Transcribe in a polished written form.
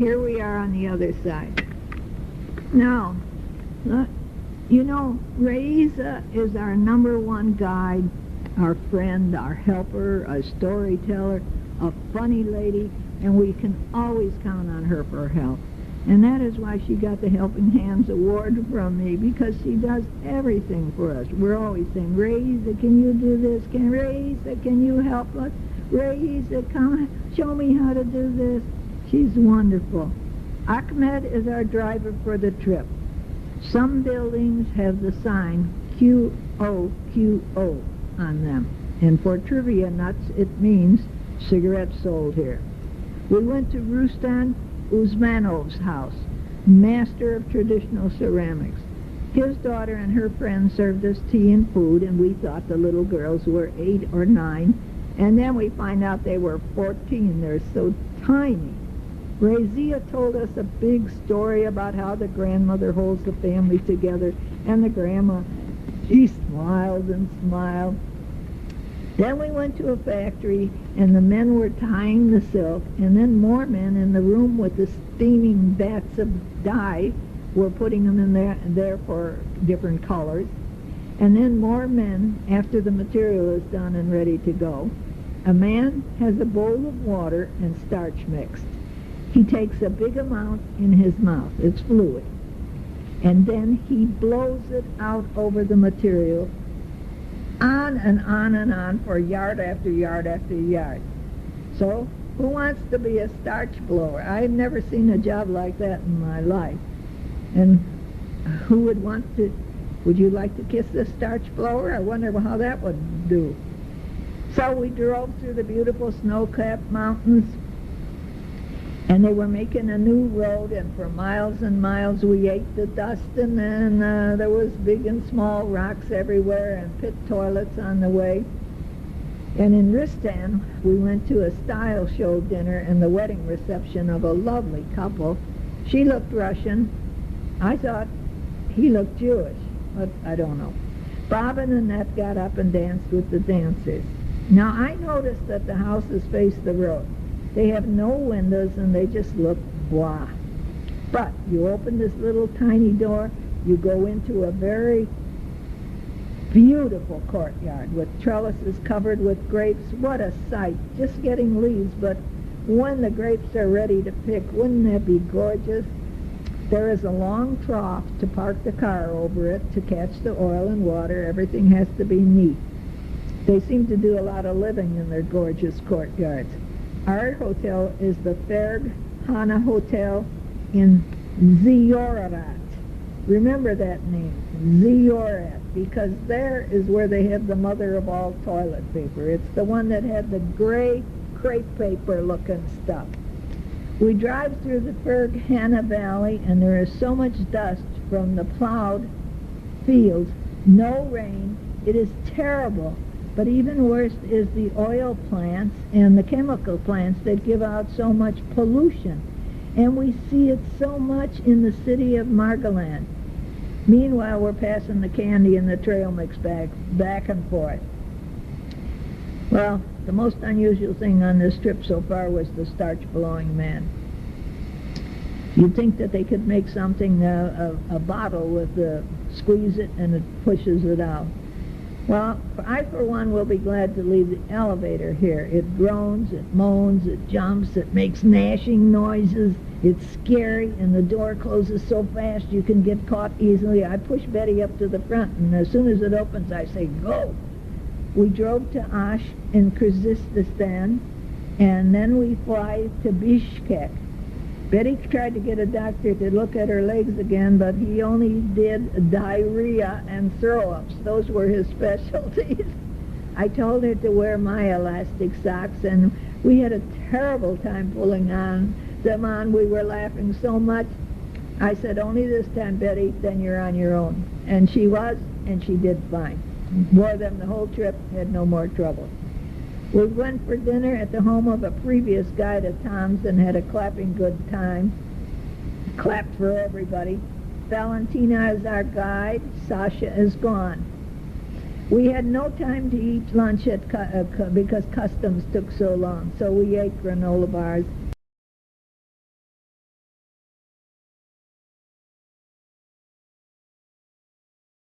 Here we are on the other side. Now, you know, Raisa is our #1 guide, our friend, our helper, a storyteller, a funny lady, and we can always count on her for help. And that is why she got the Helping Hands Award from me, because she does everything for us. We're always saying, Raisa, can you do this? Raisa, can you help us? Raisa, come show me how to do this. She's wonderful. Ahmed is our driver for the trip. Some buildings have the sign QOQO on them. And for trivia nuts, it means cigarettes sold here. We went to Rustan Uzmanov's house, master of traditional ceramics. His daughter and her friends served us tea and food, and we thought the little girls were 8 or 9. And then we find out they were 14. They're so tiny. Razia told us a big story about how the grandmother holds the family together, and the grandma, she smiled and smiled. Then we went to a factory, and the men were tying the silk, and then more men in the room with the steaming vats of dye were putting them in there for different colors. And then more men after the material is done and ready to go. A man has a bowl of water and starch mixed. He takes a big amount in his mouth, it's fluid, and then he blows it out over the material, on and on and on for yard after yard after yard. So, who wants to be a starch blower? I've never seen a job like that in my life. And who would want to, would you like to kiss the starch blower? I wonder how that would do. So we drove through the beautiful snow-capped mountains, and they were making a new road, and for miles and miles we ate the dust, and then there was big and small rocks everywhere and pit toilets on the way. And in Ristan, we went to a style show dinner and the wedding reception of a lovely couple. She looked Russian. I thought he looked Jewish, but I don't know. Bob and Annette got up and danced with the dancers. Now, I noticed that the houses face the road. They have no windows, and they just look blah. But you open this little tiny door, you go into a very beautiful courtyard with trellises covered with grapes. What a sight, just getting leaves, but when the grapes are ready to pick, wouldn't that be gorgeous? There is a long trough to park the car over it to catch the oil and water. Everything has to be neat. They seem to do a lot of living in their gorgeous courtyards. Our hotel is the Ferg Hana Hotel in Ziorat. Remember that name, Ziorat, because there is where they have the mother of all toilet paper. It's the one that had the gray crepe paper looking stuff. We drive through the Ferg Hana Valley, and there is so much dust from the plowed fields, no rain. It is terrible. But even worse is the oil plants and the chemical plants that give out so much pollution. And we see it so much in the city of Margaland. Meanwhile, we're passing the candy and the trail mix back and forth. Well, the most unusual thing on this trip so far was the starch-blowing man. You'd think that they could make something, a bottle with squeeze it and it pushes it out. Well, I, for one, will be glad to leave the elevator here. It groans, it moans, it jumps, it makes gnashing noises. It's scary, and the door closes so fast you can get caught easily. I push Betty up to the front, and as soon as it opens, I say, go! We drove to Osh in Kyrgyzstan, and then we fly to Bishkek. Betty tried to get a doctor to look at her legs again, but he only did diarrhea and throw-ups. Those were his specialties. I told her to wear my elastic socks, and we had a terrible time pulling them on. We were laughing so much. I said, only this time, Betty, then you're on your own. And she was, and she did fine. Wore them the whole trip, had no more trouble. We went for dinner at the home of a previous guide at Tom's and had a clapping good time. Clapped for everybody. Valentina is our guide. Sasha is gone. We had no time to eat lunch at because customs took so long, so we ate granola bars